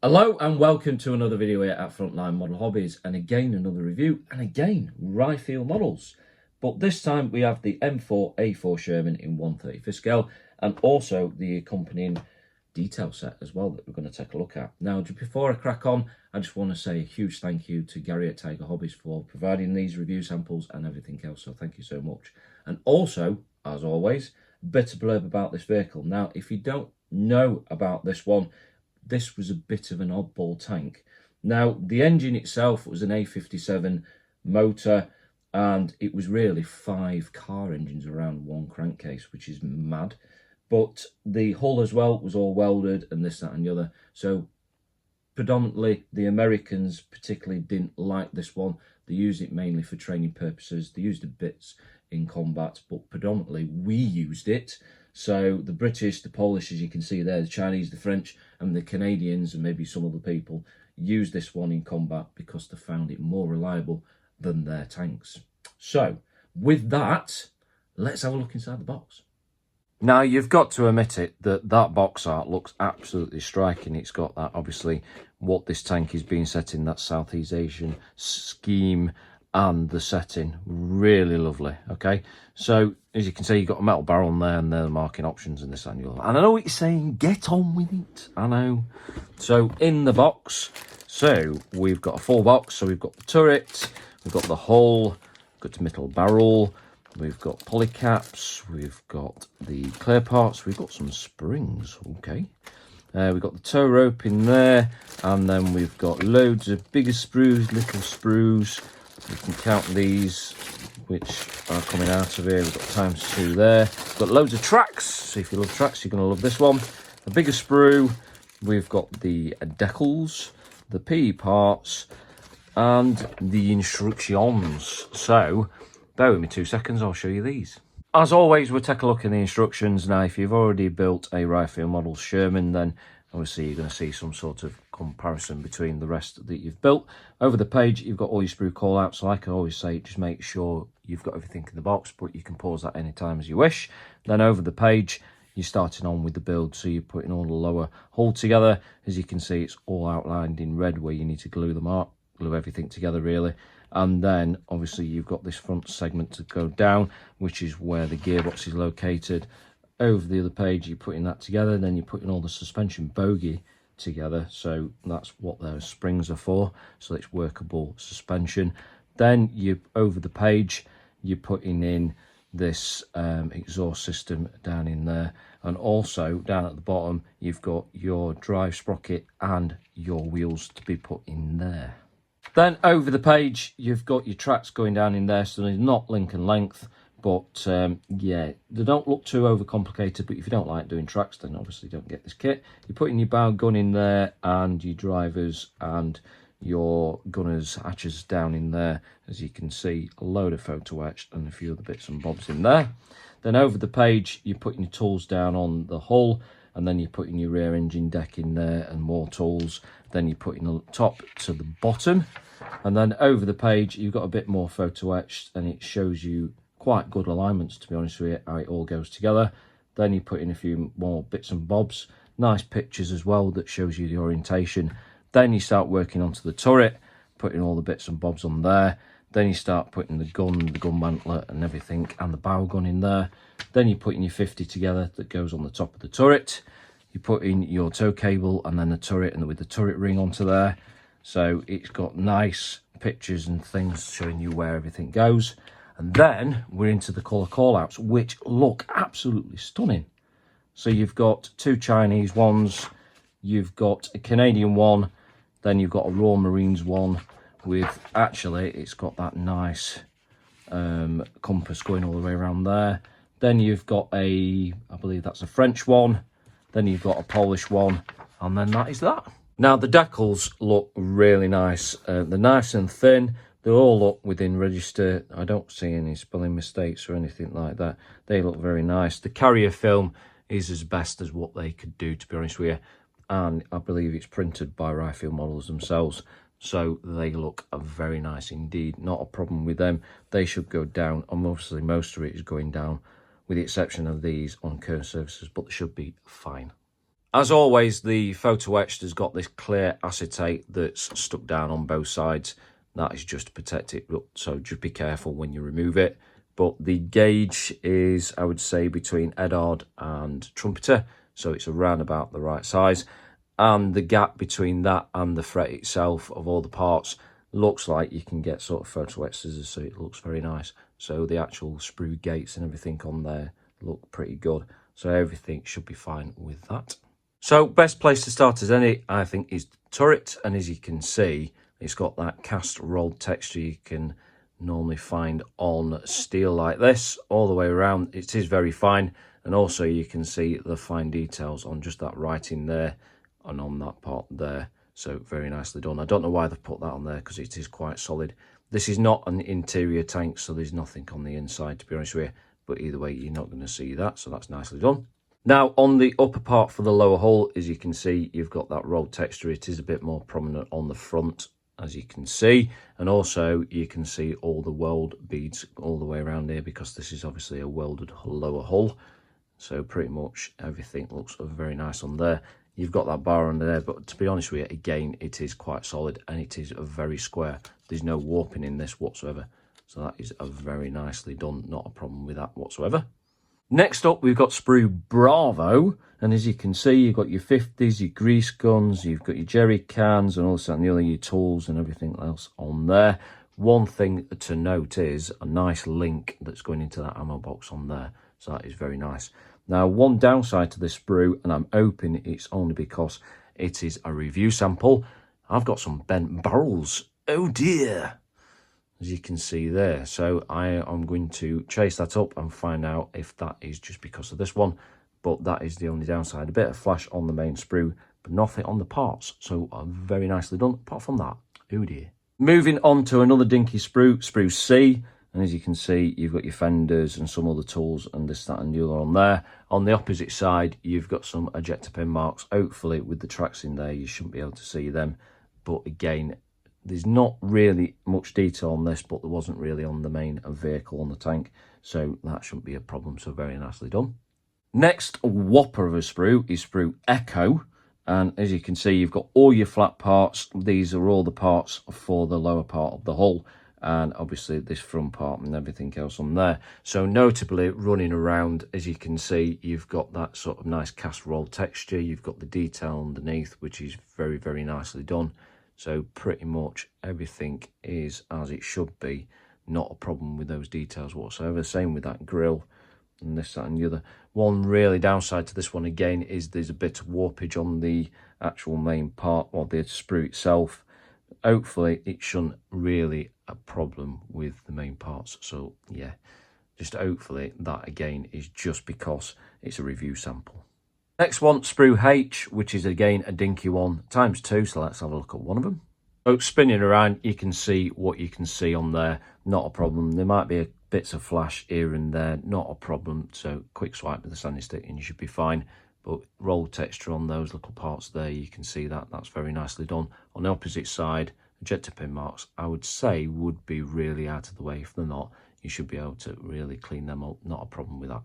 Hello and welcome to another video here at Frontline Model Hobbies, and again another review, and again Rye Field Models. But this time we have the M4A4 Sherman in 1/35 scale, and also the accompanying detail set as well that we're going to take a look at. Now, just before I crack on, I just want to say a huge thank you to Gary at Tiger Hobbies for providing these review samples and everything else, so thank you so much. And also, as always, a bit of blurb about this vehicle. Now, if you don't know about this one, this was a bit of an oddball tank. Now, the engine itself was an A57 motor, and it was really 5 car engines around one crankcase, which is mad. But the hull as well was all welded and this, that and the other. So predominantly the Americans particularly didn't like this one. They used it mainly for training purposes. They used the bits in combat, but predominantly we used it. So the British, the Polish, as you can see there, the Chinese, the French and the Canadians and maybe some other people used this one in combat because they found it more reliable than their tanks. So with that, let's have a look inside the box. Now, you've got to admit it, that box art looks absolutely striking. It's got that, obviously, what this tank is being set in, that Southeast Asian scheme, and the setting, really lovely. Okay, so as you can see, you've got a metal barrel on there, and they're the marking options in this annual. And I know what you're saying, get on with it. I know. So in the box, so we've got a full box. So we've got the turret, we've got the hull, we've got the metal barrel, we've got polycaps, we've got the clear parts, we've got some springs. Okay, we've got the tow rope in there, and then we've got loads of bigger sprues, little sprues. You can count these, which are coming out of here. We've got ×2 there. We've got loads of tracks. So if you love tracks, you're going to love this one. The bigger sprue. We've got the decals, the PE parts, and the instructions. So bear with me 2 seconds. I'll show you these. As always, we'll take a look at the instructions. Now, if you've already built a Rye Field Models Sherman, then obviously you're going to see some sort of comparison between the rest that you've built. Over the page, you've got all your sprue call-outs. Like I always say, just make sure you've got everything in the box, but you can pause that anytime as you wish. Then over the page, you're starting on with the build, so you're putting all the lower hull together. As you can see, it's all outlined in red where you need to glue them up, glue everything together really. And then obviously you've got this front segment to go down, which is where the gearbox is located. Over the other page, you're putting that together, then you're putting all the suspension bogie together, so that's what those springs are for, so it's workable suspension. Then you, over the page, you're putting in this exhaust system down in there, and also down at the bottom you've got your drive sprocket and your wheels to be put in there. Then over the page you've got your tracks going down in there, so they're not link and length, but yeah, they don't look too overcomplicated. But if you don't like doing tracks, then obviously don't get this kit. You're putting your bow gun in there, and your drivers and your gunners hatches down in there. As you can see, a load of photo etched and a few other bits and bobs in there. Then over the page, you're putting your tools down on the hull, and then you're putting your rear engine deck in there and more tools. Then you're putting the top to the bottom, and then over the page you've got a bit more photo etched, and it shows you quite good alignments, to be honest with you, how it all goes together. Then you put in a few more bits and bobs, nice pictures as well that shows you the orientation. Then you start working onto the turret, putting all the bits and bobs on there. Then you start putting the gun mantlet and everything, and the bow gun in there. Then you're putting your 50 together that goes on the top of the turret. You put in your tow cable and then the turret, and with the turret ring onto there. So it's got nice pictures and things showing you where everything goes. And then we're into the colour call-outs, which look absolutely stunning. So you've got 2 Chinese ones, you've got a Canadian one, then you've got a Royal Marines one with, actually, it's got that nice compass going all the way around there. Then you've got a, I believe that's a French one. Then you've got a Polish one, and then that is that. Now, the decals look really nice. They're nice and thin. They all look within register. I don't see any spelling mistakes or anything like that. They look very nice. The carrier film is as best as what they could do, to be honest with you. And I believe it's printed by Rye Field Models themselves. So they look very nice indeed. Not a problem with them. They should go down. And obviously most of it is going down, with the exception of these on curved surfaces, but they should be fine. As always, the photo etched has got this clear acetate that's stuck down on both sides. That is just to protect it, so just be careful when you remove it. But the gauge is, I would say, between Edard and Trumpeter, so it's around about the right size. And the gap between that and the fret itself of all the parts looks like you can get sort of photo etched scissors, so it looks very nice. So the actual sprue gates and everything on there look pretty good. So everything should be fine with that. So best place to start as any, I think, is the turret. And as you can see, it's got that cast rolled texture you can normally find on steel like this all the way around. It is very fine. And also you can see the fine details on just that writing there and on that part there. So very nicely done. I don't know why they've put that on there because it is quite solid. This is not an interior tank, so there's nothing on the inside, to be honest with you. But either way, you're not going to see that, so that's nicely done. Now, on the upper part for the lower hull, as you can see, you've got that rolled texture. It is a bit more prominent on the front, as you can see. And also, you can see all the weld beads all the way around here because this is obviously a welded lower hull. So pretty much everything looks very nice on there. You've got that bar under there, but to be honest with you, again, it is quite solid and it is very square. There's no warping in this whatsoever. So that is very nicely done. Not a problem with that whatsoever. Next up, we've got Sprue Bravo, and as you can see, you've got your 50s, your grease guns, you've got your jerry cans, and also and the other, your tools and everything else on there. One thing to note is a nice link that's going into that ammo box on there, so that is very nice. Now, one downside to this sprue, and I'm hoping it's only because it is a review sample, I've got some bent barrels. Oh dear! As you can see there, so I am going to chase that up and find out if that is just because of this one, but that is the only downside. A bit of flash on the main sprue, but nothing on the parts, so very nicely done apart from that. Oh dear. Moving on to another dinky sprue, Sprue C, and as you can see, you've got your fenders and some other tools and this, that and the other on there. On the opposite side, you've got some ejector pin marks. Hopefully with the tracks in there, you shouldn't be able to see them, but again, there's not really much detail on this, but there wasn't really on the main vehicle on the tank, so that shouldn't be a problem, so very nicely done. Next whopper of a sprue is Sprue Echo, and as you can see, you've got all your flat parts. These are all the parts for the lower part of the hull, and obviously this front part and everything else on there. So notably running around, as you can see, you've got that sort of nice cast roll texture. You've got the detail underneath, which is very, very nicely done. So pretty much everything is as it should be. Not a problem with those details whatsoever. Same with that grille and this, that and the other. One really downside to this one again is there's a bit of warpage on the actual main part, or the sprue itself. Hopefully it shouldn't really a problem with the main parts. So yeah, just hopefully that again is just because it's a review sample. Next one, Sprue H, which is again a dinky one, ×2, so let's have a look at one of them. So spinning around, you can see what you can see on there, not a problem. There might be bits of flash here and there, not a problem. So quick swipe with the sanding stick and you should be fine. But roll texture on those little parts there, you can see that, that's very nicely done. On the opposite side, ejector pin marks, I would say would be really out of the way. If they're not, you should be able to really clean them up, not a problem with that.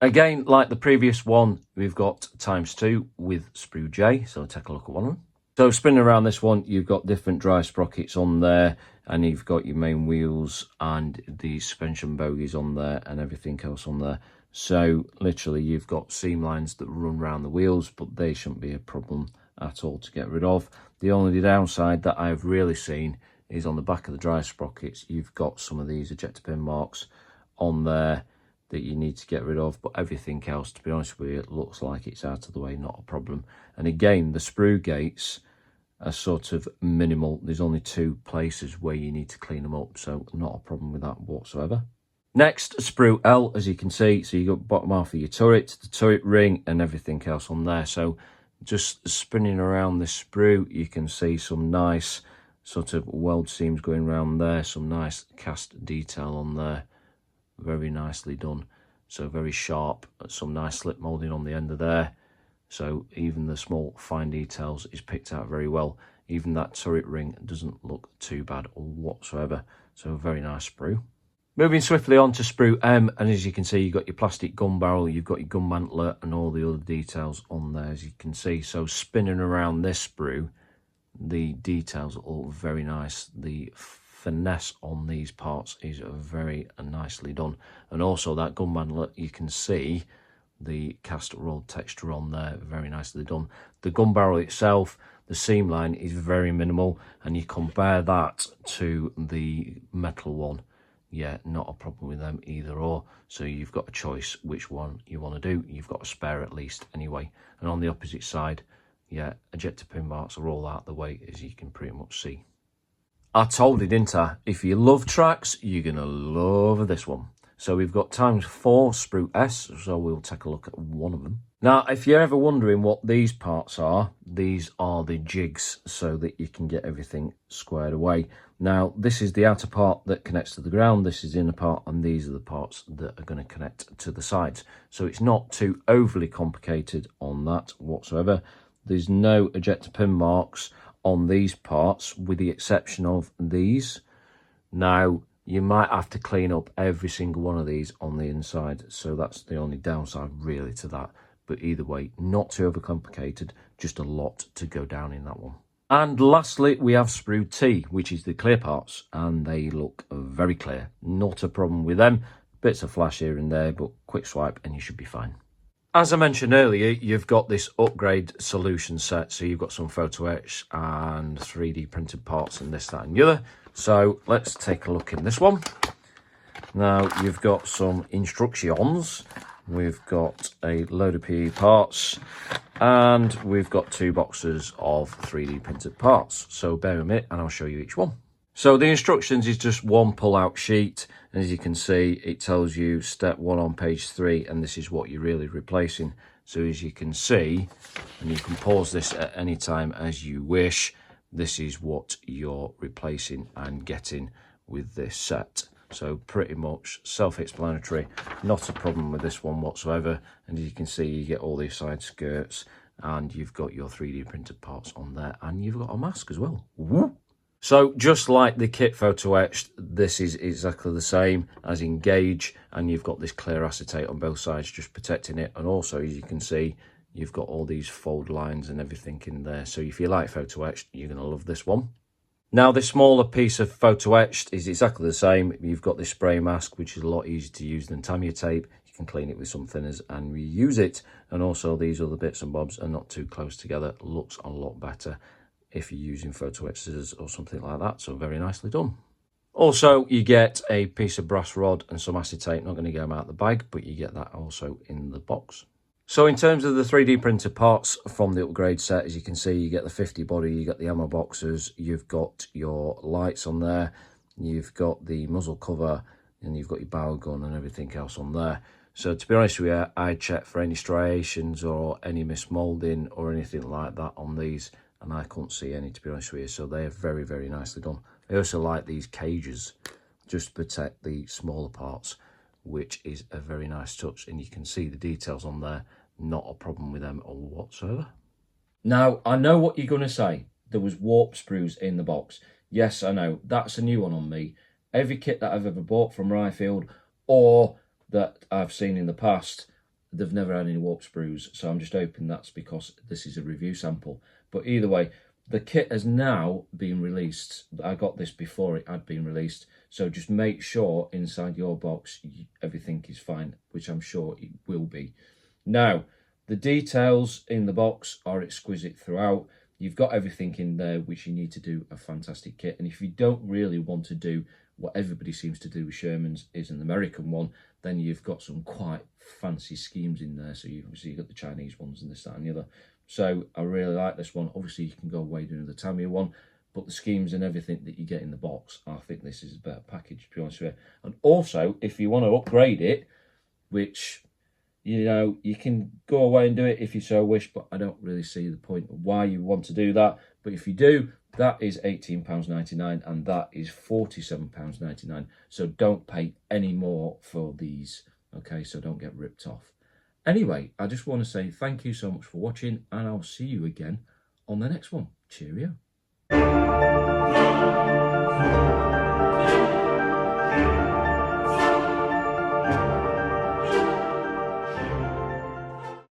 Again, like the previous one, we've got ×2 with Sprue J, so take a look at one of them. So spinning around this one, you've got different drive sprockets on there, and you've got your main wheels and the suspension bogies on there and everything else on there. So literally you've got seam lines that run around the wheels, but they shouldn't be a problem at all to get rid of. The only downside that I've really seen is on the back of the drive sprockets, you've got some of these ejector pin marks on there that you need to get rid of, but everything else, to be honest with you, it looks like it's out of the way, not a problem. And again, the sprue gates are sort of minimal. There's only 2 places where you need to clean them up, so not a problem with that whatsoever. Next, Sprue L, as you can see, so you've got bottom half of your turret, the turret ring and everything else on there. So just spinning around this sprue, you can see some nice sort of weld seams going around there, some nice cast detail on there. Very nicely done, so very sharp, some nice slip molding on the end of there, so even the small fine details is picked out very well. Even that turret ring doesn't look too bad whatsoever, so very nice sprue. Moving swiftly on to Sprue M, and as you can see, you've got your plastic gun barrel, you've got your gun mantler and all the other details on there, as you can see. So spinning around this sprue, the details are all very nice. The finesse on these parts is very nicely done. And also that gun mantler, you can see the cast rolled texture on there, very nicely done. The gun barrel itself, the seam line is very minimal, and you compare that to the metal one. Yeah, not a problem with them either or. So you've got a choice which one you want to do. You've got a spare at least anyway. And on the opposite side, yeah, ejector pin marks are all out the way, as you can pretty much see. I told you, didn't I? If you love tracks, you're going to love this one. So we've got ×4 Sprue S, so we'll take a look at one of them. Now, if you're ever wondering what these parts are, these are the jigs so that you can get everything squared away. Now, this is the outer part that connects to the ground, this is the inner part, and these are the parts that are going to connect to the sides. So it's not too overly complicated on that whatsoever. There's no ejector pin marks on these parts, with the exception of these. Now, you might have to clean up every single one of these on the inside, so that's the only downside really to that. But either way, not too overcomplicated, just a lot to go down in that one. And lastly, we have Sprue T, which is the clear parts, and they look very clear. Not a problem with them. Bits of flash here and there, but quick swipe and you should be fine. As I mentioned earlier, you've got this upgrade solution set. So you've got some photo etch and 3D printed parts and this, that and the other. So let's take a look in this one. Now you've got some instructions. We've got a load of PE parts, and we've got 2 boxes of 3D printed parts. So bear with me and I'll show you each one. So the instructions is just one pull-out sheet. As you can see, it tells you step 1 on page 3, and this is what you're really replacing. So as you can see, and you can pause this at any time as you wish, this is what you're replacing and getting with this set. So pretty much self-explanatory, not a problem with this one whatsoever. And as you can see, you get all these side skirts, and you've got your 3D printed parts on there, and you've got a mask as well. Woo! So just like the kit photo etched, this is exactly the same as in gauge, and you've got this clear acetate on both sides just protecting it. And also, as you can see, you've got all these fold lines and everything in there. So if you like photo etched, you're going to love this one. Now, this smaller piece of photo etched is exactly the same. You've got this spray mask, which is a lot easier to use than Tamiya tape. You can clean it with some thinners and reuse it. And also these other bits and bobs are not too close together. Looks a lot better if you're using photo etch scissors or something like that. So very nicely done. Also, you get a piece of brass rod and some acetate. Not going to get them out of the bag, but you get that also in the box. So in terms of the 3D printed parts from the upgrade set, as you can see, you get the 50 body, you get the ammo boxes, you've got your lights on there, you've got the muzzle cover, and you've got your barrel gun and everything else on there. So to be honest with you, I checked for any striations or any mismoulding or anything like that on these, and I couldn't see any, to be honest with you. So they're very, very nicely done. I also like these cages just to protect the smaller parts, which is a very nice touch, and you can see the details on there. Not a problem with them whatsoever. Now, I know what you're going to say. There was warp sprues in the box. Yes, I know. That's a new one on me. Every kit that I've ever bought from Rye Field or that I've seen in the past, they've never had any warp sprues. So I'm just hoping that's because this is a review sample. But either way, the kit has now been released. I got this before it had been released. So just make sure inside your box everything is fine, which I'm sure it will be. Now, the details in the box are exquisite throughout. You've got everything in there which you need to do a fantastic kit. And if you don't really want to do what everybody seems to do with Sherman's, is an American one, then you've got some quite fancy schemes in there. So you've got the Chinese ones and this, that and the other. So I really like this one. Obviously, you can go away doing the Tamiya one, but the schemes and everything that you get in the box, I think this is a better package, to be honest with you. And also, if you want to upgrade it, which, you know, you can go away and do it if you so wish, but I don't really see the point of why you want to do that. But if you do, that is £18.99 and that is £47.99. So don't pay any more for these, okay? So don't get ripped off. Anyway, I just want to say thank you so much for watching, and I'll see you again on the next one. Cheerio.